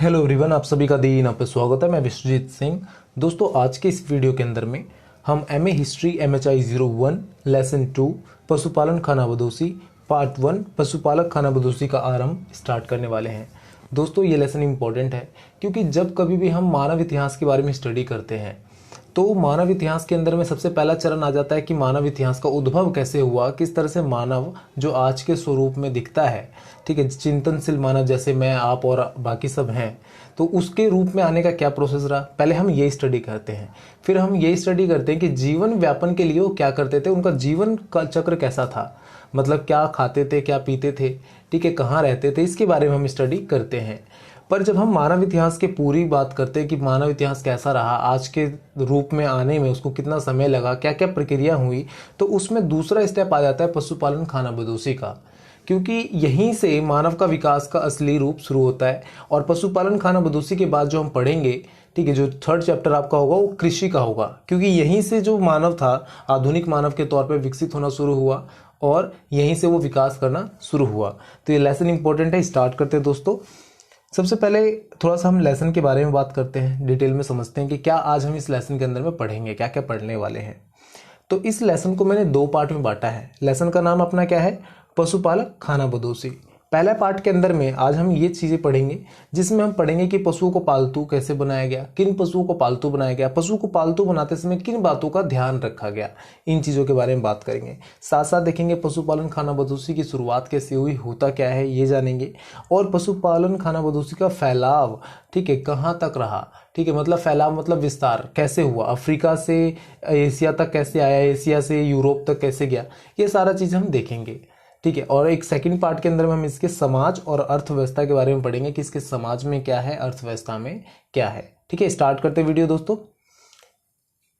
Hello everyone, आप सभी का दिन आप पे स्वागत है। मैं विश्वजीत सिंह। दोस्तों, आज के इस वीडियो के अंदर में हम एमए हिस्ट्री MHI 01 लेसन 2 पशुपालन खानाबदोशी पार्ट 1 पशुपालक खानाबदोशी का आरंभ स्टार्ट करने वाले हैं। दोस्तों, ये लेसन इंपॉर्टेंट है क्योंकि जब कभी भी हम मानव इतिहास के बारे में स्टडी करते हैं तो मानव इतिहास के अंदर में सबसे पहला चरण आ जाता है कि मानव इतिहास का उद्भव कैसे हुआ, किस तरह से मानव जो आज के स्वरूप में दिखता है, ठीक है, चिंतनशील मानव जैसे मैं, आप और बाकी सब हैं, तो उसके रूप में आने का क्या प्रोसेस रहा। पहले हम ये स्टडी करते हैं, फिर हम ये स्टडी करते हैं कि जीवन व्यापन के लिए वो क्या करते थे, उनका जीवन का चक्र कैसा था, मतलब क्या खाते थे, क्या पीते थे, ठीक है, कहाँ रहते थे, इसके बारे में हम स्टडी करते हैं। पर जब हम मानव इतिहास की पूरी बात करते हैं कि मानव इतिहास कैसा रहा, आज के रूप में आने में उसको कितना समय लगा, क्या क्या प्रक्रिया हुई, तो उसमें दूसरा स्टेप आ जाता है पशुपालन खानाबदोशी का, क्योंकि यहीं से मानव का विकास का असली रूप शुरू होता है। और पशुपालन खानाबदोशी के बाद जो हम पढ़ेंगे, ठीक है, जो थर्ड चैप्टर आपका होगा वो कृषि का होगा, क्योंकि यहीं से जो मानव था आधुनिक मानव के तौर पर विकसित होना शुरू हुआ और यहीं से वो विकास करना शुरू हुआ। तो ये लेसन इंपॉर्टेंट है। स्टार्ट करते हैं दोस्तों। सबसे पहले थोड़ा सा हम लेसन के बारे में बात करते हैं, डिटेल में समझते हैं कि क्या आज हम इस लेसन के अंदर में पढ़ेंगे, क्या क्या पढ़ने वाले हैं। तो इस लेसन को मैंने दो पार्ट में बांटा है। लेसन का नाम अपना क्या है, पशुपालक खानाबदोशी। पहला पार्ट के अंदर में आज हम ये चीज़ें पढ़ेंगे जिसमें हम पढ़ेंगे कि पशुओं को पालतू कैसे बनाया गया, किन पशुओं को पालतू बनाया गया, पशु को पालतू बनाते समय किन बातों का ध्यान रखा गया, इन चीज़ों के बारे में बात करेंगे। साथ साथ देखेंगे पशुपालन खानाबदोशी की शुरुआत कैसे हुई, होता क्या है ये जानेंगे, और पशुपालन खानाबदोशी का फैलाव, ठीक है, कहाँ तक रहा, ठीक है, मतलब फैलाव मतलब विस्तार कैसे हुआ, अफ्रीका से एशिया तक कैसे आया, एशिया से यूरोप तक कैसे गया, ये सारा चीज़ हम देखेंगे, ठीक है। और एक सेकंड पार्ट के अंदर में हम इसके समाज और अर्थव्यवस्था के बारे में पढ़ेंगे कि इसके समाज में क्या है, अर्थव्यवस्था में क्या है, ठीक है। स्टार्ट करते हैं वीडियो दोस्तों।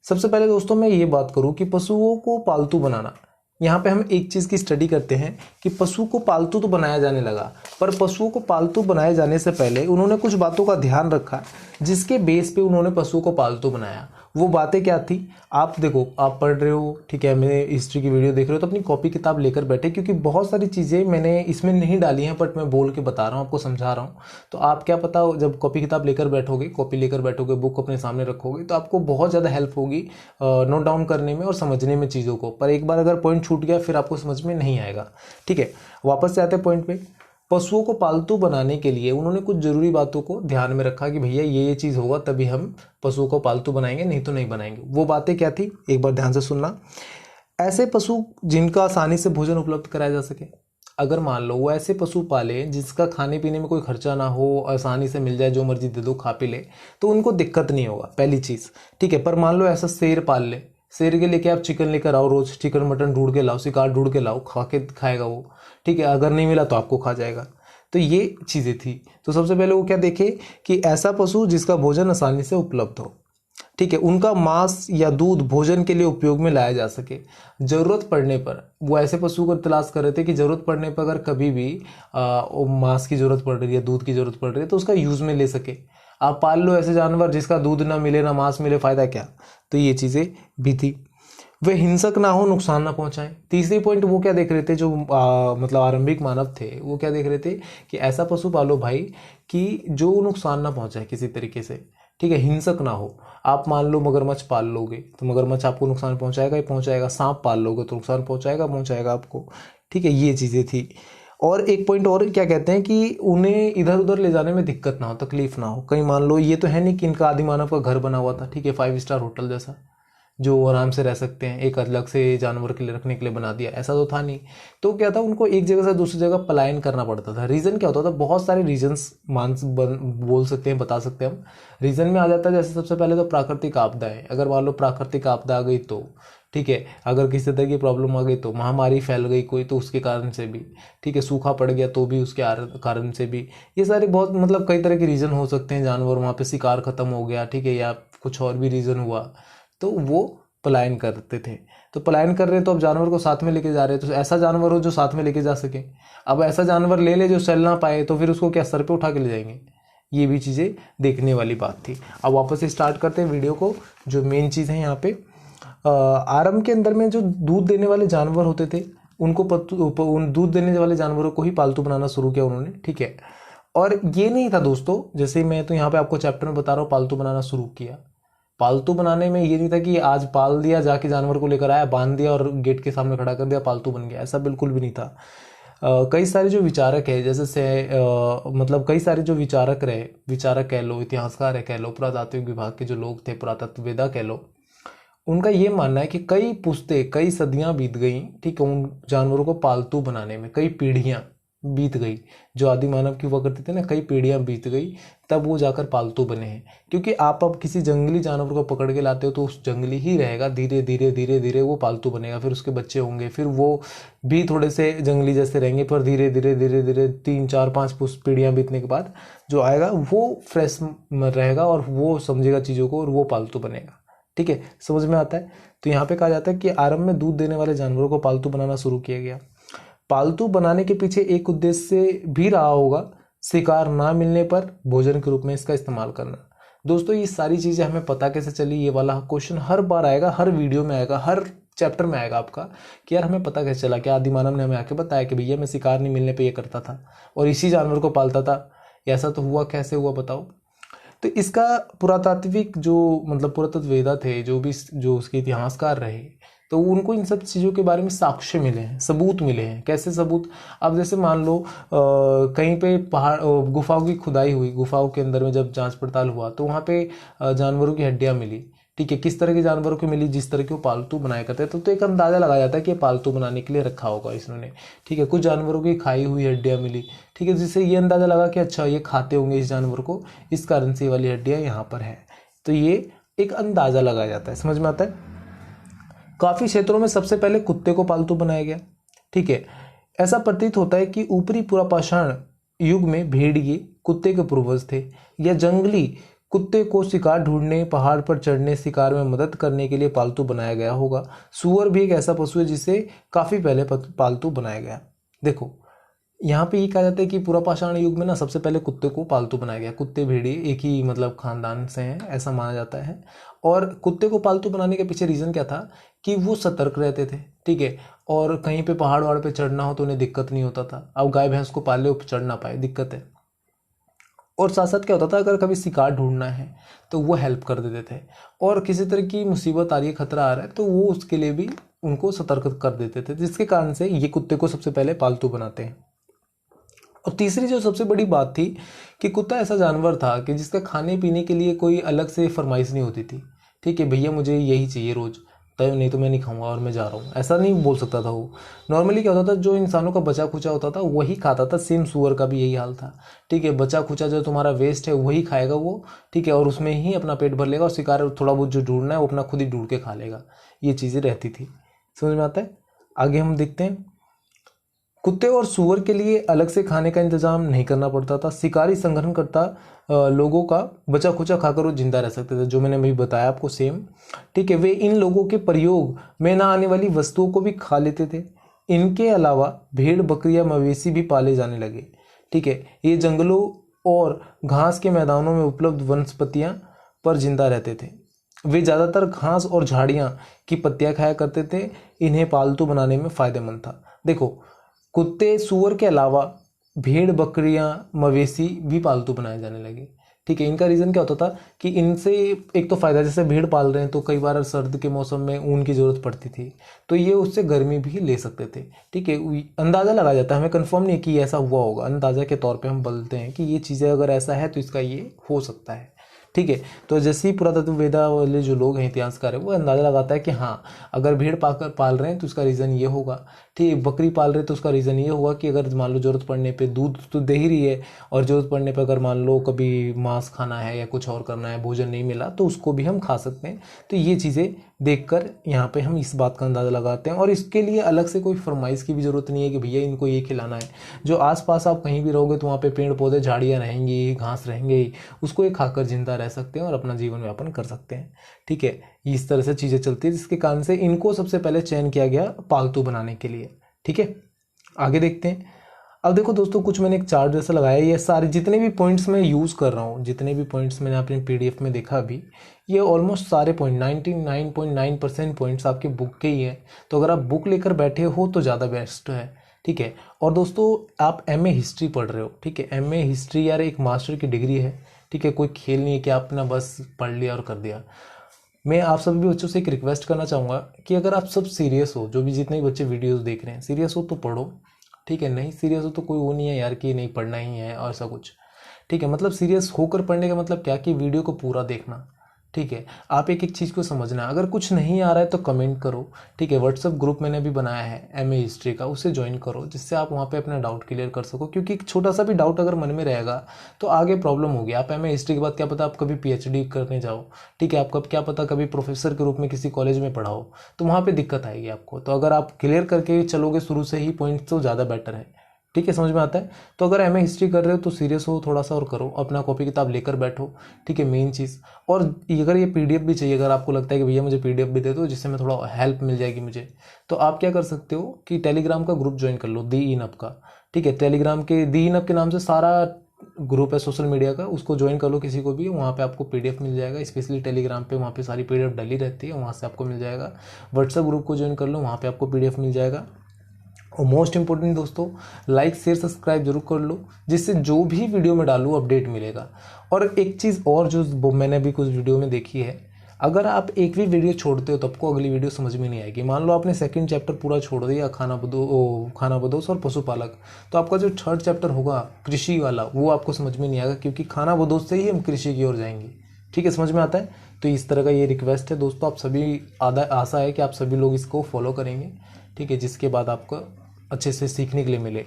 सबसे पहले दोस्तों मैं ये बात करूं कि पशुओं को पालतू बनाना, यहाँ पे हम एक चीज़ की स्टडी करते हैं कि पशु को पालतू तो बनाया जाने लगा, पर पशुओं को पालतू बनाए जाने से पहले उन्होंने कुछ बातों का ध्यान रखा जिसके बेस पे उन्होंने पशुओं को पालतू बनाया। वो बातें क्या थी, आप देखो, आप पढ़ रहे हो, ठीक है, मेरे हिस्ट्री की वीडियो देख रहे हो तो अपनी कॉपी किताब लेकर बैठे, क्योंकि बहुत सारी चीज़ें मैंने इसमें नहीं डाली हैं, बट मैं बोल के बता रहा हूँ, आपको समझा रहा हूँ। तो आप क्या पता, जब कॉपी किताब लेकर बैठोगे, कॉपी लेकर बैठोगे, बुक अपने सामने रखोगे, तो आपको बहुत ज़्यादा हेल्प होगी नोट डाउन करने में और समझने में चीज़ों को। पर एक बार अगर पॉइंट छूट गया फिर आपको समझ में नहीं आएगा, ठीक है। वापस से आते हैं पॉइंट पे। पशुओं को पालतू बनाने के लिए उन्होंने कुछ जरूरी बातों को ध्यान में रखा कि भैया ये चीज़ होगा तभी हम पशुओं को पालतू बनाएंगे, नहीं तो नहीं बनाएंगे। वो बातें क्या थी, एक बार ध्यान से सुनना। ऐसे पशु जिनका आसानी से भोजन उपलब्ध कराया जा सके। अगर मान लो वो ऐसे पशु पाले जिसका खाने पीने में कोई खर्चा ना हो, आसानी से मिल जाए, जो मर्जी दे दो खा पी ले, तो उनको दिक्कत नहीं होगा, पहली चीज़, ठीक है। पर मान लो ऐसा शेर पाल ले, शेर के लेके आप चिकन लेकर आओ, रोज चिकन मटन ढूंढ के लाओ, शिकार ढूंढ के लाओ, खा के खाएगा वो, ठीक है, अगर नहीं मिला तो आपको खा जाएगा। तो ये चीज़ें थी। तो सबसे पहले वो क्या देखे कि ऐसा पशु जिसका भोजन आसानी से उपलब्ध हो, ठीक है, उनका मांस या दूध भोजन के लिए उपयोग में लाया जा सके। जरूरत पड़ने पर वो ऐसे पशु को तलाश कर रहे थे कि जरूरत पड़ने पर अगर कभी भी मांस की जरूरत पड़ रही है, दूध की जरूरत पड़ रही है, तो उसका यूज में ले सके। आप पाल लो ऐसे जानवर जिसका दूध ना मिले ना मांस मिले, फायदा क्या। तो ये चीजें भी थी। वे हिंसक ना हो, नुकसान ना पहुंचाएं। तीसरी पॉइंट वो क्या देख रहे थे, जो मतलब आरंभिक मानव थे, वो क्या देख रहे थे कि ऐसा पशु पालो भाई कि जो नुकसान ना पहुंचाए किसी तरीके से, ठीक है, हिंसक ना हो। आप मान लो मगरमच्छ पाल लोगे तो मगरमच्छ आपको नुकसान पहुंचाएगा ही पहुंचाएगा, सांप पाल लोगे तो नुकसान पहुंचाएगा आपको, ठीक है, ये चीज़ें थी। और एक पॉइंट और क्या कहते हैं कि उन्हें इधर उधर ले जाने में दिक्कत ना हो, तकलीफ ना हो। कहीं मान लो ये तो है नहीं कि इनका आदि मानव का घर बना हुआ था, ठीक है, 5 स्टार होटल जैसा जो आराम से रह सकते हैं, एक अलग से जानवर के लिए रखने के लिए बना दिया, ऐसा तो था नहीं। तो क्या था, उनको एक जगह से दूसरी जगह पलायन करना पड़ता था। रीज़न क्या होता था, बहुत सारे रीजंस बोल सकते हैं, बता सकते हैं हम। रीज़न में आ जाता है जैसे सबसे पहले तो प्राकृतिक आपदाएं। अगर मान लो प्राकृतिक आपदा आ गई तो, ठीक है, अगर किसी तरह की प्रॉब्लम आ गई तो, महामारी फैल गई कोई तो उसके कारण से भी, ठीक है, सूखा पड़ गया तो भी उसके कारण से भी, ये सारे बहुत मतलब कई तरह के रीज़न हो सकते हैं। जानवर वहाँ पे शिकार खत्म हो गया, ठीक है, या कुछ और भी रीज़न हुआ तो वो पलायन करते थे। तो पलायन कर रहे तो अब जानवर को साथ में लेके जा रहे, तो ऐसा जानवर हो जो साथ में लेके जा सके। अब ऐसा जानवर ले ले जो चल ना पाए तो फिर उसको क्या सर पे उठा के ले जाएंगे, ये भी चीज़ें देखने वाली बात थी। अब वापस से स्टार्ट करते हैं वीडियो को। जो मेन चीज़ है यहाँ पे, आरंभ के अंदर में जो दूध देने वाले जानवर होते थे उनको उन दूध देने वाले जानवरों को ही पालतू बनाना शुरू किया उन्होंने, ठीक है। और ये नहीं था दोस्तों, जैसे मैं तो यहाँ पे आपको चैप्टर में बता रहा हूँ पालतू बनाना शुरू किया। पालतू बनाने में ये नहीं था कि आज पाल दिया, जाके जानवर को लेकर आया, बांध दिया और गेट के सामने खड़ा कर दिया, पालतू बन गया, ऐसा बिल्कुल भी नहीं था। कई सारे जो विचारक है, जैसे मतलब कई सारे जो विचारक कह लो, इतिहासकार है कह लो, पुरातात्विक विभाग के जो लोग थे, पुरातत्ववेदा कह लो, उनका ये मानना है कि कई पुश्तें, कई सदियां बीत गई, ठीक है, उन जानवरों को पालतू बनाने में, कई पीढ़ियां बीत गई, जो आदि मानव की हुआ करते थे ना, कई पीढ़ियां बीत गई, तब वो जाकर पालतू बने हैं। क्योंकि आप अब किसी जंगली जानवर को पकड़ के लाते हो तो उस जंगली ही रहेगा, धीरे धीरे धीरे धीरे वो पालतू बनेगा, फिर उसके बच्चे होंगे, फिर वो भी थोड़े से जंगली जैसे रहेंगे, पर धीरे धीरे धीरे धीरे 3 4 5 पीढ़ियां बीतने के बाद जो आएगा वो फ्रेश रहेगा और वो समझेगा चीज़ों को और वो पालतू बनेगा। ठीक है, समझ में आता है। तो यहाँ पे कहा जाता है कि आरंभ में दूध देने वाले जानवरों को पालतू बनाना शुरू किया गया। पालतू बनाने के पीछे एक उद्देश्य भी रहा होगा, शिकार ना मिलने पर भोजन के रूप में इसका इस्तेमाल करना। दोस्तों ये सारी चीजें हमें पता कैसे चली, ये वाला क्वेश्चन हर बार आएगा, हर वीडियो में आएगा, हर चैप्टर में आएगा आपका कि यार हमें पता कैसे चला, कि आदि मानव ने हमें आके बताया कि भैया मैं शिकार नहीं मिलने पे ये करता था और इसी जानवर को पालता था। ऐसा तो हुआ, कैसे हुआ बताओ। तो इसका पुरातात्विक जो मतलब पुरातत्ववेदा थे, जो उसके इतिहासकार रहे, तो उनको इन सब चीज़ों के बारे में साक्ष्य मिले हैं, सबूत मिले हैं। कैसे सबूत? अब जैसे मान लो कहीं पे पहाड़ गुफाओं की खुदाई हुई, गुफाओं के अंदर में जब जांच पड़ताल हुआ तो वहाँ पे जानवरों की हड्डियाँ मिली। ठीक है, किस तरह के जानवरों की मिली? जिस तरह के वो पालतू बनाया करते थे। तो एक अंदाजा लगाया जाता है कि पालतू बनाने के लिए रखा होगा इसने। ठीक है, कुछ जानवरों की खाई हुई हड्डियाँ मिली। ठीक है, जिससे ये अंदाजा लगा कि अच्छा ये खाते होंगे इस जानवर को, इस कारण से ये वाली हड्डियाँ यहाँ पर है। तो ये एक अंदाजा लगाया जाता है, समझ में आता है। काफी क्षेत्रों में सबसे पहले कुत्ते को पालतू बनाया गया। ठीक है, ऐसा प्रतीत होता है कि ऊपरी पुरापाषाण युग में भेड़िए कुत्ते के पूर्वज थे, या जंगली कुत्ते को शिकार ढूंढने, पहाड़ पर चढ़ने, शिकार में मदद करने के लिए पालतू बनाया गया होगा। सूअर भी एक ऐसा पशु है जिसे काफी पहले पालतू बनाया गया। देखो यहाँ पे ये कहा जाता है कि पुरापाषाण युग में ना सबसे पहले कुत्ते को पालतू बनाया गया। कुत्ते भेड़िए एक ही मतलब खानदान से हैं, ऐसा माना जाता है। और कुत्ते को पालतू बनाने के पीछे रीजन क्या था कि वो सतर्क रहते थे। ठीक है, और कहीं पे पहाड़ वहाड़ पे चढ़ना हो तो उन्हें दिक्कत नहीं होता था। अब गाय भैंस को पाले हो चढ़ ना पाए, दिक्कत है। और साथ साथ क्या होता था, अगर कभी शिकार ढूंढना है तो वो हेल्प कर देते थे, और किसी तरह की मुसीबत आ रही है, खतरा आ रहा है, तो वो उसके लिए भी उनको सतर्क कर देते थे, जिसके कारण से ये कुत्ते को सबसे पहले पालतू बनाते हैं। और तीसरी जो सबसे बड़ी बात थी कि कुत्ता ऐसा जानवर था कि जिसका खाने पीने के लिए कोई अलग से फरमाइश नहीं होती थी। ठीक है, भैया मुझे यही चाहिए रोज, तो नहीं तो मैं नहीं खाऊंगा और मैं जा रहा हूँ, ऐसा नहीं बोल सकता था वो। नॉर्मली क्या होता था, जो इंसानों का बचा खुचा होता था वही खाता था। सेम सूअर का भी यही हाल था। ठीक है, बचा खुचा जो तुम्हारा वेस्ट है वही खाएगा वो। ठीक है, और उसमें ही अपना पेट भर लेगा, और शिकार थोड़ा बहुत जो ढूंढना है वो अपना खुद ही ढूंढ के खा लेगा। ये चीज़ें रहती थी, समझ में आता है। आगे हम देखते हैं। कुत्ते और सूअर के लिए अलग से खाने का इंतजाम नहीं करना पड़ता था। शिकारी संग्रहणकर्ता लोगों का बचा खुचा खाकर वो जिंदा रह सकते थे, जो मैंने अभी बताया आपको सेम। ठीक है, वे इन लोगों के प्रयोग में ना आने वाली वस्तुओं को भी खा लेते थे। इनके अलावा भेड़, बकरियां, मवेशी भी पाले जाने लगे। ठीक है, ये जंगलों और घास के मैदानों में उपलब्ध वनस्पतियां पर जिंदा रहते थे। वे ज़्यादातर घास और झाड़ियां की पत्तियां खाया करते थे। इन्हें पालतू बनाने में फायदेमंद था। देखो, कुत्ते सूअर के अलावा भेड़, बकरियां, मवेशी भी पालतू बनाए जाने लगे। ठीक है, इनका रीज़न क्या होता था कि इनसे एक तो फ़ायदा, जैसे भेड़ पाल रहे हैं तो कई बार सर्द के मौसम में ऊन की ज़रूरत पड़ती थी, तो ये उससे गर्मी भी ले सकते थे। ठीक है, अंदाज़ा लगाया जाता है, हमें कंफर्म नहीं कि ऐसा हुआ होगा, अंदाज़ा के तौर पे हम बोलते हैं कि ये चीज़ें अगर ऐसा है तो इसका ये हो सकता है। ठीक है, तो जैसे ही पुरातत्ववेदा वाले जो लोग हैं, इतिहासकार है, वो अंदाज़ा लगाता है कि हाँ अगर भेड़ पाल रहे हैं तो उसका रीज़न ये होगा। ठीक है, बकरी पाल रहे हैं तो उसका रीज़न ये होगा कि अगर मान लो ज़रूरत पड़ने पे दूध तो दे ही रही है, और ज़रूरत पड़ने पे अगर मान लो कभी मांस खाना है या कुछ और करना है, भोजन नहीं मिला तो उसको भी हम खा सकते हैं। तो ये चीज़ें देखकर यहाँ पे हम इस बात का अंदाज़ा लगाते हैं, और इसके लिए अलग से कोई फरमाइश की भी ज़रूरत नहीं है कि भैया इनको ये खिलाना है। जो आसपास आप कहीं भी रहोगे तो वहाँ पे पेड़ पौधे, झाड़ियाँ रहेंगी, घास रहेंगे ही, उसको ये खाकर जिंदा रह सकते हैं और अपना जीवन यापन कर सकते हैं। ठीक है, इस तरह से चीज़ें चलती है, जिसके कारण से इनको सबसे पहले चयन किया गया पालतू बनाने के लिए। ठीक है, आगे देखते हैं। अब देखो दोस्तों, कुछ मैंने एक चार्ट जैसा लगाया है। ये सारे जितने भी पॉइंट्स मैं यूज़ कर रहा हूँ, जितने भी पॉइंट्स मैंने अपने PDF में देखा अभी, ये ऑलमोस्ट सारे पॉइंट 99.9% पॉइंट्स आपके बुक के ही हैं। तो अगर आप बुक लेकर बैठे हो तो ज़्यादा बेस्ट है, ठीक है। और दोस्तों आप एमए हिस्ट्री पढ़ रहे हो, ठीक है। एमए हिस्ट्री यार एक मास्टर की डिग्री है, ठीक है। कोई खेल नहीं है कि आपने बस पढ़ लिया और कर दिया। मैं आप सभी बच्चों से एक रिक्वेस्ट करना चाहूँगा कि अगर आप सब सीरियस हो, जो भी जितने भी बच्चे वीडियोस देख रहे हैं सीरियस हो तो पढ़ो, ठीक है। नहीं सीरियस हो तो कोई वो नहीं है यार कि नहीं पढ़ना ही है और ऐसा कुछ, ठीक है। मतलब सीरियस होकर पढ़ने का मतलब क्या कि वीडियो को पूरा देखना, ठीक है। आप एक एक चीज़ को समझना। अगर कुछ नहीं आ रहा है तो कमेंट करो, ठीक है। व्हाट्सअप ग्रुप मैंने भी बनाया है एमए हिस्ट्री का, उसे ज्वाइन करो, जिससे आप वहाँ पे अपना डाउट क्लियर कर सको। क्योंकि एक छोटा सा भी डाउट अगर मन में रहेगा तो आगे प्रॉब्लम होगी। आप एमए हिस्ट्री के बाद क्या पता आप कभी पीएचडी करने जाओ, ठीक है। आपको क्या पता कभी प्रोफेसर के रूप में किसी कॉलेज में पढ़ाओ, तो वहाँ पर दिक्कत आएगी आपको। तो अगर आप क्लियर करके चलोगे शुरू से ही पॉइंट तो ज़्यादा बेटर है, ठीक है। समझ में आता है। तो अगर एमए हिस्ट्री कर रहे हो तो सीरियस हो थोड़ा सा और करो, अपना कॉपी किताब लेकर बैठो, ठीक है। मेन चीज़। और अगर ये पीडीएफ भी चाहिए, अगर आपको लगता है कि भैया मुझे पीडीएफ भी दे दो जिससे मैं थोड़ा हेल्प मिल जाएगी मुझे, तो आप क्या कर सकते हो कि टेलीग्राम का ग्रुप ज्वाइन कर लो, दी इन अप का, ठीक है। टेलीग्राम के दी इन अप के नाम से सारा ग्रुप है सोशल मीडिया का, उसको ज्वाइन कर लो किसी को भी। वहाँ पे आपको पीडीएफ मिल जाएगा, स्पेशली टेलीग्राम पे वहाँ पे सारी पीडीएफ डली रहती है, वहाँ से आपको मिल जाएगा। व्हाट्सएप ग्रुप को ज्वाइन कर लो, वहाँ पे आपको पीडीएफ मिल जाएगा। और मोस्ट इंपॉर्टेंट दोस्तों, लाइक शेयर सब्सक्राइब जरूर कर लो, जिससे जो भी वीडियो में डालूँ अपडेट मिलेगा। और एक चीज़ और जो मैंने भी कुछ वीडियो में देखी है, अगर आप एक भी वीडियो छोड़ते हो तो आपको अगली वीडियो समझ में नहीं आएगी। मान लो आपने सेकंड चैप्टर पूरा छोड़ दिया खाना बदोश और पशुपालक, तो आपका जो थर्ड चैप्टर होगा कृषि वाला वो आपको समझ में नहीं आएगा, क्योंकि खाना बदोश से ही हम कृषि की ओर जाएंगे, ठीक है। समझ में आता है। तो इस तरह का ये रिक्वेस्ट है दोस्तों, आप सभी आशा है कि आप सभी लोग इसको फॉलो करेंगे, ठीक है, जिसके बाद आपको अच्छे से सीखने के लिए मिले।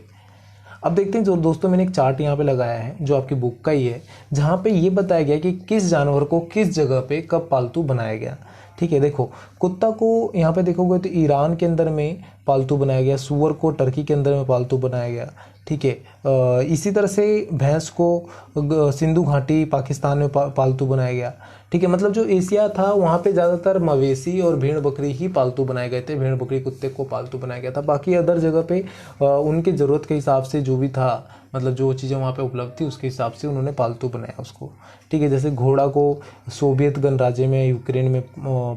अब देखते हैं जो दोस्तों, मैंने एक चार्ट यहाँ पे लगाया है जो आपकी बुक का ही है, जहाँ पे ये बताया गया कि किस जानवर को किस जगह पे कब पालतू बनाया गया, ठीक है। देखो कुत्ता को यहाँ पे देखोगे तो ईरान के अंदर में पालतू बनाया गया, सुअर को टर्की के अंदर में पालतू बनाया गया, ठीक है। इसी तरह से भैंस को सिंधु घाटी पाकिस्तान में पालतू बनाया गया, ठीक है। मतलब जो एशिया था वहाँ पे ज़्यादातर मवेशी और भेड़ बकरी ही पालतू बनाए गए थे, भेड़ बकरी कुत्ते को पालतू बनाया गया था। बाकी अदर जगह पे उनके ज़रूरत के हिसाब से जो भी था, मतलब जो चीज़ें वहाँ पे उपलब्ध थी उसके हिसाब से उन्होंने पालतू बनाया उसको, ठीक है। जैसे घोड़ा को सोवियत गणराज्य में यूक्रेन में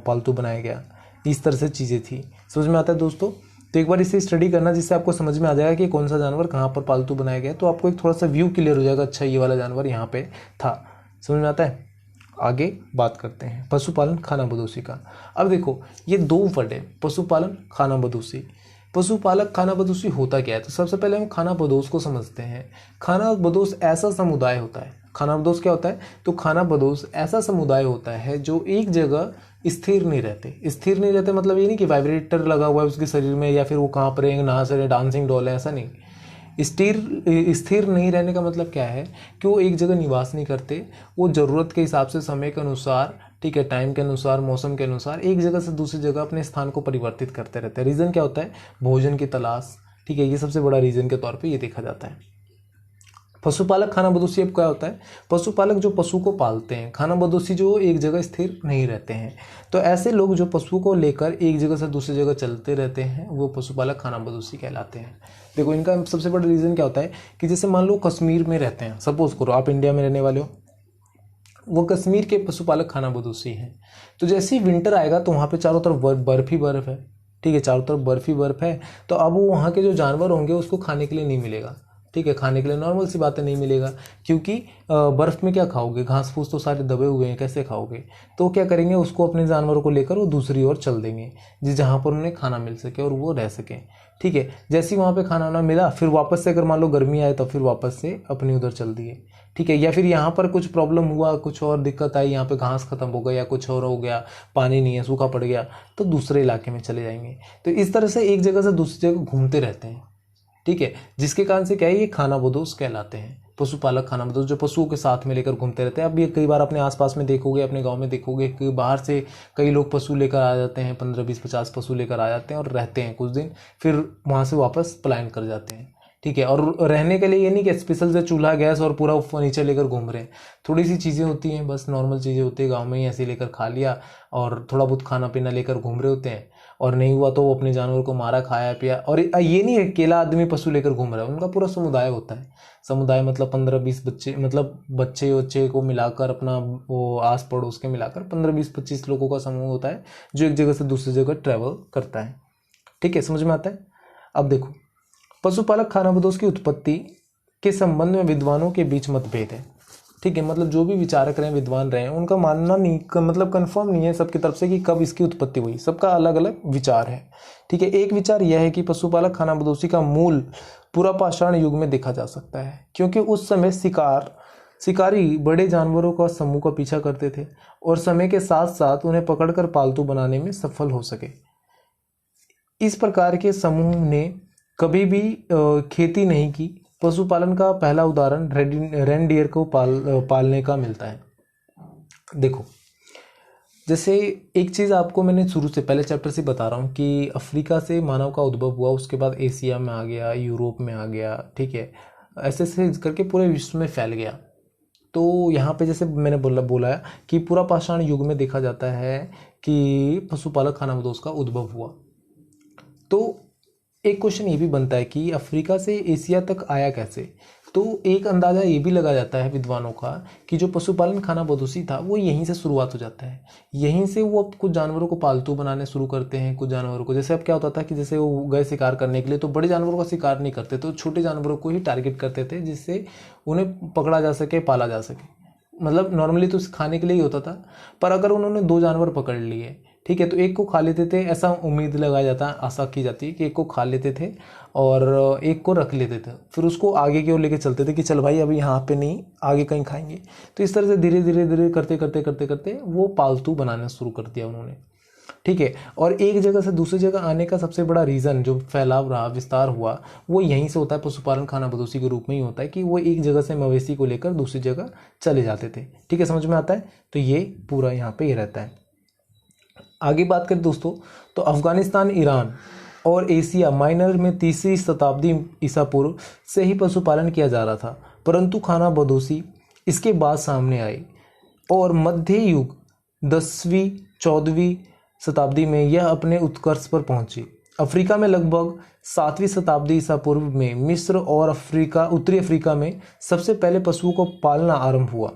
पालतू बनाया गया, इस तरह से चीज़ें थी। समझ में आता है दोस्तों। तो एक बार इसे स्टडी करना, जिससे आपको समझ में आ जाएगा कि कौन सा जानवर कहाँ पर पालतू बनाया गया है। तो आपको एक थोड़ा सा व्यू क्लियर हो जाएगा, अच्छा ये वाला जानवर यहाँ पे था। समझ में आता है। आगे बात करते हैं पशुपालन खानाबदोशी का। अब देखो ये दो वर्ड है, पशुपालन खानाबदोशी। पशुपालक खानाबदोशी होता क्या है, तो सबसे पहले हम खानाबदोश को समझते हैं। खानाबदोश ऐसा समुदाय होता है। खानाबदोश क्या होता है, तो खानाबदोश ऐसा समुदाय होता है जो एक जगह स्थिर नहीं रहते। स्थिर नहीं रहते मतलब ये नहीं कि वाइब्रेटर लगा हुआ है उसके शरीर में या फिर वो कहाँ पर है, नहा से डांसिंग डॉल है, ऐसा नहीं। स्थिर नहीं रहने का मतलब क्या है कि वो एक जगह निवास नहीं करते, वो ज़रूरत के हिसाब से समय के अनुसार, ठीक है, टाइम के अनुसार, मौसम के अनुसार एक जगह से दूसरी जगह अपने स्थान को परिवर्तित करते रहते हैं। रीज़न क्या होता है, भोजन की तलाश, ठीक है, ये सबसे बड़ा रीज़न के तौर पे ये देखा जाता है। पशुपालक खानाबदोशी अब क्या होता है, पशुपालक जो पशु को पालते हैं, खानाबदोशी जो एक जगह स्थिर नहीं रहते हैं। तो ऐसे लोग जो पशु को लेकर एक जगह से दूसरी जगह चलते रहते हैं वो पशुपालक खानाबदोशी कहलाते हैं। देखो इनका सबसे बड़ा रीज़न क्या होता है कि जैसे मान लो कश्मीर में रहते हैं, सपोज करो आप इंडिया में रहने वाले हो, वो कश्मीर के पशुपालक खानाबदोशी हैं। तो जैसे ही विंटर आएगा तो वहाँ पे चारों तरफ बर्फ ही बर्फ है, ठीक है, चारों तरफ बर्फ ही बर्फ है। तो अब वो वहाँ के जो जानवर होंगे उसको खाने के लिए नहीं मिलेगा, ठीक है, खाने के लिए नॉर्मल सी बात है नहीं मिलेगा, क्योंकि बर्फ़ में क्या खाओगे, घास फूस तो सारे दबे हुए हैं, कैसे खाओगे। तो क्या करेंगे, उसको अपने जानवरों को लेकर वो दूसरी ओर चल देंगे जिस जहाँ पर उन्हें खाना मिल सके और वो रह सकें, ठीक है। जैसे ही वहाँ पे खाना ना मिला फिर वापस से अगर मान लो गर्मी आए तो फिर वापस से अपनी उधर चल दिए, ठीक है। या फिर यहाँ पर कुछ प्रॉब्लम हुआ, कुछ और दिक्कत आई, यहाँ पे घास खत्म हो गया या कुछ और हो गया, पानी नहीं है, सूखा पड़ गया, तो दूसरे इलाके में चले जाएंगे। तो इस तरह से एक जगह से दूसरी जगह घूमते रहते हैं, ठीक है, जिसके कारण से क्या है ये खानाबदोश कहलाते हैं। पशुपालक खानाबदोश जो पशुओं के साथ में लेकर घूमते रहते हैं। अब ये कई बार अपने आसपास में देखोगे, अपने गांव में देखोगे कि बाहर से कई लोग पशु लेकर आ जाते हैं, 15 20 50 पशु लेकर आ जाते हैं और रहते हैं कुछ दिन, फिर वहाँ से वापस पलायन कर जाते हैं, ठीक है। और रहने के लिए ये नहीं कि स्पेशल से चूल्हा गैस और पूरा फर्नीचर लेकर घूम रहे हैं, थोड़ी सी चीज़ें होती हैं, बस नॉर्मल चीज़ें होती है, गाँव में ही ऐसे लेकर खा लिया और थोड़ा बहुत खाना पीना लेकर घूम रहे होते हैं। और नहीं हुआ तो वो अपने जानवर को मारा, खाया पिया। और ये नहीं है अकेला आदमी पशु लेकर घूम रहा है, उनका पूरा समुदाय होता है। समुदाय मतलब 15 20 बच्चे, मतलब बच्चे को मिलाकर अपना वो आस पड़ोस के मिलाकर 15 20 25 लोगों का समूह होता है जो एक जगह से दूसरी जगह ट्रैवल करता है, ठीक है। समझ में आता है। अब देखो पशुपालक खानाबदोश की उत्पत्ति के संबंध में विद्वानों के बीच मतभेद है। ठीक है, मतलब जो भी विचारक रहे, विद्वान रहे, उनका मानना नहीं, मतलब कंफर्म नहीं है सबकी तरफ से कि कब इसकी उत्पत्ति हुई। सबका अलग अलग विचार है। ठीक है, एक विचार यह है कि पशुपालक खानाबदोशी का मूल पुरापाषाण युग में देखा जा सकता है, क्योंकि उस समय शिकारी बड़े जानवरों का समूह का पीछा करते थे और समय के साथ साथ उन्हें पकड़कर पालतू बनाने में सफल हो सके। इस प्रकार के समूह ने कभी भी खेती नहीं की। पशुपालन का पहला उदाहरण रेनडियर को पालने का मिलता है। देखो, जैसे एक चीज़ आपको मैंने शुरू से पहले चैप्टर से बता रहा हूँ कि अफ्रीका से मानव का उद्भव हुआ, उसके बाद एशिया में आ गया, यूरोप में आ गया। ठीक है, ऐसे ऐसे करके पूरे विश्व में फैल गया। तो यहाँ पे जैसे मैंने बोला कि पुरापाषाण युग में देखा जाता है कि पशुपालक खानाबदोश का उद्भव हुआ। तो एक क्वेश्चन ये भी बनता है कि अफ्रीका से एशिया तक आया कैसे। तो एक अंदाज़ा ये भी लगा जाता है विद्वानों का कि जो पशुपालन खानाबदोशी था वो यहीं से शुरुआत हो जाता है। यहीं से वो अब कुछ जानवरों को पालतू बनाने शुरू करते हैं। कुछ जानवरों को, जैसे अब क्या होता था कि जैसे वो गए शिकार करने के लिए तो बड़े जानवरों का शिकार नहीं करते, तो छोटे जानवरों को ही टारगेट करते थे जिससे उन्हें पकड़ा जा सके, पाला जा सके। मतलब नॉर्मली तो खाने के लिए ही होता था, पर अगर उन्होंने 2 जानवर पकड़ लिए, ठीक है, तो एक को खा लेते थे। ऐसा उम्मीद लगाया जाता है, आशा की जाती है कि एक को खा लेते थे और एक को रख लेते थे, फिर उसको आगे की ओर लेके चलते थे कि चल भाई अभी यहाँ पे नहीं, आगे कहीं खाएंगे। तो इस तरह से धीरे धीरे धीरे करते करते करते करते वो पालतू बनाना शुरू कर दिया उन्होंने। ठीक है, और एक जगह से दूसरी जगह आने का सबसे बड़ा रीज़न जो फैलाव रहा, विस्तार हुआ, वो यहीं से होता है। पशुपालन खानाबदोशी के रूप में ही होता है कि वो एक जगह से मवेशी को लेकर दूसरी जगह चले जाते थे। ठीक है, समझ में आता है। तो ये पूरा यहाँ पे ये रहता है। आगे बात करें दोस्तों, तो अफगानिस्तान, ईरान और एशिया माइनर में 3री शताब्दी ईसा पूर्व से ही पशुपालन किया जा रहा था, परंतु खानाबदोशी इसके बाद सामने आई और मध्य युग 10वीं 14वीं शताब्दी में यह अपने उत्कर्ष पर पहुंची। अफ्रीका में लगभग 7वीं शताब्दी ईसा पूर्व में मिस्र और उत्तरी अफ्रीका में सबसे पहले पशुओं को पालना आरंभ हुआ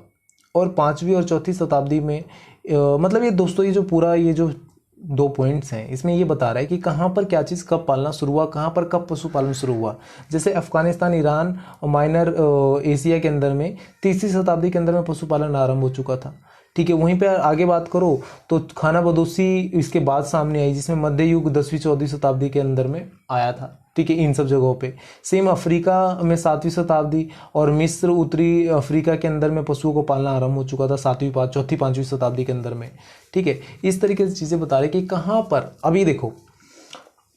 और 5वीं और 4थी शताब्दी में मतलब ये दोस्तों, ये जो पूरा ये जो 2 पॉइंट्स हैं इसमें ये बता रहा है कि कहाँ पर क्या चीज़ कब पालना शुरू हुआ, कहाँ पर कब पशुपालन शुरू हुआ। जैसे अफगानिस्तान, ईरान और माइनर एशिया के अंदर में 3री शताब्दी के अंदर में पशुपालन आरंभ हो चुका था। ठीक है, वहीं पे आगे बात करो तो खानाबदोशी इसके बाद सामने आई, जिसमें मध्य युग 10वीं 14वीं शताब्दी के अंदर में आया था। ठीक है, इन सब जगहों पे सेम अफ्रीका में 7वीं शताब्दी और मिस्र, उत्तरी अफ्रीका के अंदर में पशुओं को पालना आरंभ हो चुका था 4वीं 5वीं शताब्दी के अंदर में। ठीक है, इस तरीके से चीज़ें बता रहे कि कहाँ पर अभी देखो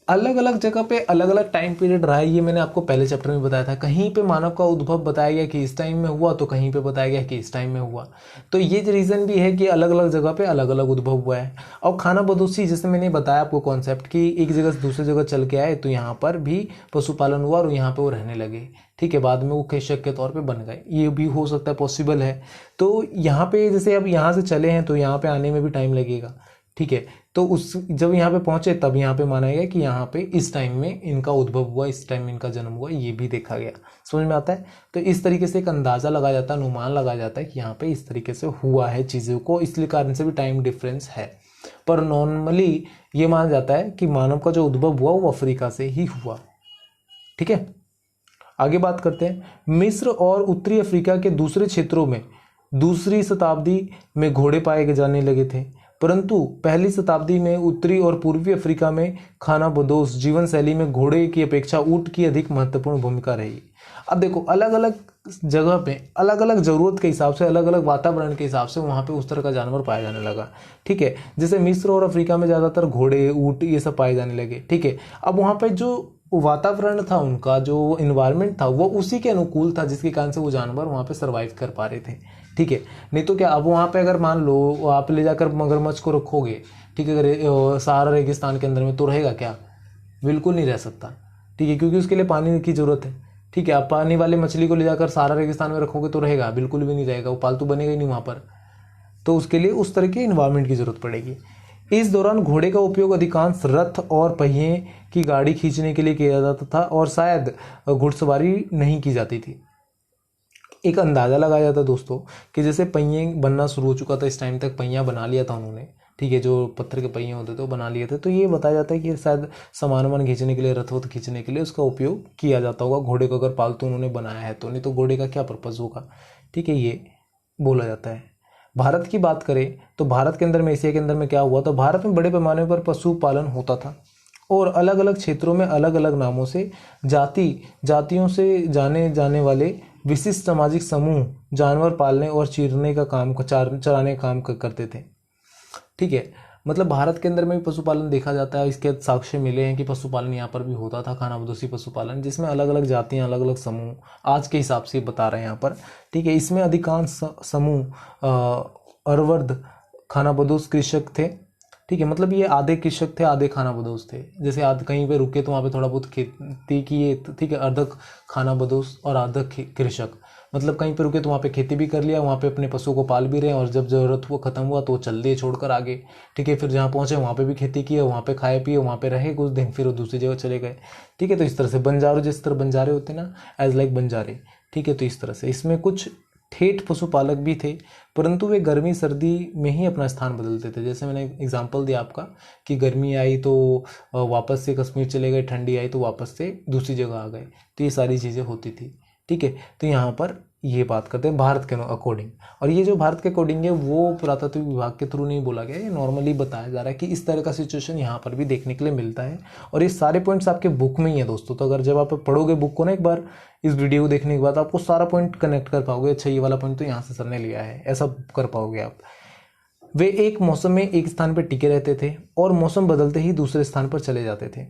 अलग अलग जगह पे अलग अलग टाइम पीरियड रहा है। ये मैंने आपको पहले चैप्टर में बताया था। कहीं पे मानव का उद्भव बताया गया कि इस टाइम में हुआ, तो कहीं पे बताया गया कि इस टाइम में हुआ। तो ये रीज़न भी है कि अलग अलग जगह पे अलग अलग उद्भव हुआ है। और खानाबदोशी, जैसे मैंने बताया आपको कॉन्सेप्ट कि एक जगह से दूसरी जगह चल के आए, तो यहाँ पर भी पशुपालन हुआ और यहाँ पर वो रहने लगे। ठीक है, बाद में वो कृषक के तौर पे बन गए, ये भी हो सकता है, पॉसिबल है। तो यहाँ पे जैसे अब यहाँ से चले हैं तो यहाँ पे आने में भी टाइम लगेगा। ठीक है, तो जब यहाँ पे पहुंचे तब यहाँ पे माना गया कि यहाँ पे इस टाइम में इनका उद्भव हुआ, इस टाइम में इनका जन्म हुआ, ये भी देखा गया। समझ में आता है। तो इस तरीके से एक अंदाज़ा लगाया जाता है, अनुमान लगाया जाता है कि यहाँ पे इस तरीके से हुआ है चीज़ों को, इसलिए कारण से भी टाइम डिफरेंस है। पर नॉर्मली ये माना जाता है कि मानव का जो उद्भव हुआ वो अफ्रीका से ही हुआ। ठीक है, आगे बात करते हैं। मिस्र और उत्तरी अफ्रीका के दूसरे क्षेत्रों में 2री शताब्दी में घोड़े पाए जाने लगे थे, परंतु 1ली शताब्दी में उत्तरी और पूर्वी अफ्रीका में खानाबदोश जीवन शैली में घोड़े की अपेक्षा ऊंट की अधिक महत्वपूर्ण भूमिका रही। अब देखो, अलग अलग जगह पे अलग अलग ज़रूरत के हिसाब से, अलग अलग वातावरण के हिसाब से वहाँ पे उस तरह का जानवर पाया जाने लगा। ठीक है, जैसे मिस्र और अफ्रीका में ज़्यादातर घोड़े, ऊंट ये सब पाए जाने लगे। ठीक है, अब वहाँ पे जो वातावरण था, उनका जो इन्वायरमेंट था वो उसी के अनुकूल था, जिसके कारण से वो जानवर वहाँ पे सर्वाइव कर पा रहे थे। ठीक है, नहीं तो क्या, अब वहाँ पे अगर मान लो आप ले जाकर मगरमच्छ को रखोगे, ठीक है, अगर सहारा रेगिस्तान के अंदर में, तो रहेगा क्या? बिल्कुल नहीं रह सकता। ठीक है, क्योंकि उसके लिए पानी की ज़रूरत है। ठीक है, आप पानी वाले मछली को ले जाकर सहारा रेगिस्तान में रखोगे तो रहेगा? बिल्कुल भी नहीं रहेगा, वो पालतू बनेगा ही नहीं वहाँ पर। तो उसके लिए उस तरह के इन्वायरमेंट की ज़रूरत पड़ेगी। इस दौरान घोड़े का उपयोग अधिकांश रथ और पहिए की गाड़ी खींचने के लिए किया जाता था और शायद घुड़सवारी नहीं की जाती थी। एक अंदाज़ा लगाया जाता दोस्तों कि जैसे पहिए बनना शुरू हो चुका था, इस टाइम तक पहिया बना लिया था उन्होंने, ठीक है, जो पत्थर के पहिए होते थे वो बना लिए थे। तो ये बताया जाता है कि शायद सामान वामान खींचने के लिए, रथ वथ खींचने के लिए उसका उपयोग किया जाता होगा। घोड़े को अगर पालतू उन्होंने बनाया है तो, नहीं तो घोड़े का क्या पर्पज़ होगा, ठीक है, ये बोला जाता है। भारत की बात करें तो भारत के अंदर में, एशिया के अंदर में क्या हुआ, तो भारत में बड़े पैमाने पर पशुपालन होता था और अलग अलग क्षेत्रों में अलग अलग नामों से जातियों से जाने जाने वाले विशिष्ट सामाजिक समूह जानवर पालने और चराने का काम करते थे, ठीक है। मतलब भारत के अंदर में भी पशुपालन देखा जाता है। इसके साक्ष्य मिले हैं कि पशुपालन यहाँ पर भी होता था, खानाबदोशी पशुपालन, जिसमें अलग अलग जातियाँ, अलग अलग समूह आज के हिसाब से बता रहे हैं यहाँ पर, ठीक है। इसमें अधिकांश समूह अरवर्द खानाबदोश कृषक थे, ठीक है। मतलब ये आधे कृषक थे, आधे खानाबदोश थे। जैसे आधे कहीं पे रुके तो वहाँ पे थोड़ा बहुत खेती किए, ठीक है, अर्ध खानाबदोश और आधा कृषक। मतलब कहीं पे रुके तो वहाँ पे खेती भी कर लिया, वहाँ पे अपने पशुओं को पाल भी रहे हैं, और जब ज़रूरत हुआ ख़त्म हुआ तो चल दिए छोड़कर आगे, ठीक है। फिर जहाँ पहुँचे वहाँ पे भी खेती की, वहाँ पे खाए पिए, वहाँ पे रहे कुछ दिन, फिर वो दूसरी जगह चले गए, ठीक है। तो इस तरह से बंजारों, जिस तरह बंजारे होते हैं ना, एज लाइक बंजारे, ठीक है। तो इस तरह से इसमें कुछ ठेठ पशुपालक भी थे, परंतु वे गर्मी सर्दी में ही अपना स्थान बदलते थे। जैसे मैंने एग्जांपल दिया आपका कि गर्मी आई तो वापस से कश्मीर चले गए, ठंडी आई तो वापस से दूसरी जगह आ गए, तो ये सारी चीज़ें होती थी, ठीक है। तो यहाँ पर ये बात करते हैं भारत के अकॉर्डिंग, और ये जो भारत के अकॉर्डिंग है वो पुरातत्व विभाग के थ्रू नहीं बोला गया, ये नॉर्मली बताया जा रहा है कि इस तरह का सिचुएशन यहाँ पर भी देखने के लिए मिलता है। और ये सारे पॉइंट्स आपके बुक में ही है दोस्तों, तो अगर जब आप पढ़ोगे बुक को ना एक बार, इस वीडियो को देखने के बाद आपको सारा पॉइंट कनेक्ट कर पाओगे, अच्छा ये वाला पॉइंट तो यहाँ से सर ने लिया है, ऐसा कर पाओगे आप। वे एक मौसम में एक स्थान पर टिके रहते थे और मौसम बदलते ही दूसरे स्थान पर चले जाते थे।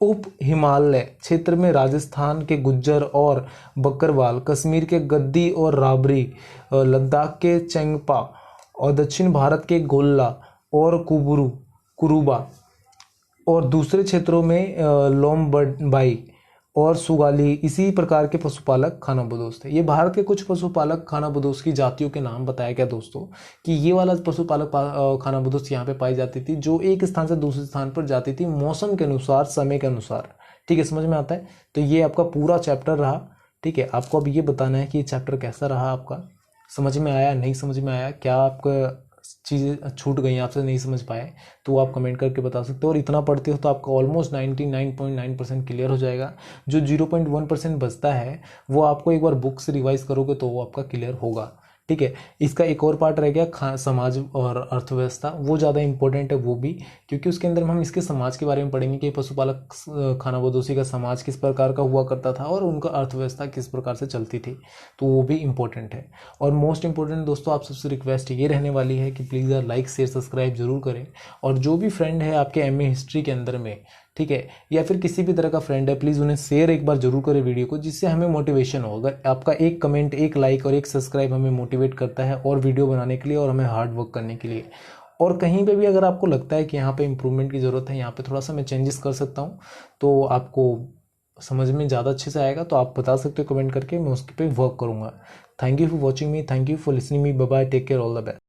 उप हिमालय क्षेत्र में राजस्थान के गुज्जर और बकरवाल, कश्मीर के गद्दी और राबरी, लद्दाख के चेंगपा और दक्षिण भारत के गोल्ला और कुरुबा, और दूसरे क्षेत्रों में लोमबाई और सुगाली, इसी प्रकार के पशुपालक खानाबदोश थे। ये भारत के कुछ पशुपालक खानाबदोश की जातियों के नाम बताया गया दोस्तों, कि ये वाला पशुपालक खानाबदोश यहाँ पे पाई जाती थी, जो एक स्थान से दूसरे स्थान पर जाती थी मौसम के अनुसार, समय के अनुसार, ठीक है। समझ में आता है। तो ये आपका पूरा चैप्टर रहा, ठीक है। आपको अब ये बताना है कि ये चैप्टर कैसा रहा, आपका समझ में आया, नहीं समझ में आया, क्या आपका चीज़ें छूट गई आपसे, नहीं समझ पाए, तो आप कमेंट करके बता सकते हो। और इतना पढ़ते हो तो आपका ऑलमोस्ट 99.9% क्लियर हो जाएगा। जो 0.1% बचता है वो आपको एक बार बुक से रिवाइज करोगे तो वो आपका क्लियर होगा, ठीक है। इसका एक और पार्ट रह गया समाज और अर्थव्यवस्था, वो ज़्यादा इंपॉर्टेंट है वो भी, क्योंकि उसके अंदर हम इसके समाज के बारे में पढ़ेंगे कि पशुपालक खानाबदोशी का समाज किस प्रकार का हुआ करता था और उनका अर्थव्यवस्था किस प्रकार से चलती थी, तो वो भी इंपॉर्टेंट है। और मोस्ट इंपॉर्टेंट दोस्तों, आप सबसे रिक्वेस्ट ये रहने वाली है कि प्लीज़ लाइक शेयर सब्सक्राइब जरूर करें। और जो भी फ्रेंड है आपके एमए हिस्ट्री के अंदर में, ठीक है, या फिर किसी भी तरह का फ्रेंड है, प्लीज़ उन्हें शेयर एक बार जरूर करें वीडियो को, जिससे हमें मोटिवेशन हो। अगर आपका एक कमेंट, एक लाइक और एक सब्सक्राइब हमें मोटिवेट करता है और वीडियो बनाने के लिए और हमें हार्ड वर्क करने के लिए। और कहीं पे भी अगर आपको लगता है कि यहाँ पे इम्प्रूवमेंट की ज़रूरत है, यहाँ पे थोड़ा सा मैं चेंजेस कर सकता हूँ, तो आपको समझ में ज़्यादा अच्छे से आएगा, तो आप बता सकते हो कमेंट करके, मैं उसके पे वर्क करूँगा। Thank you for watching me, thank you for listening me, bye bye, take care, all the best.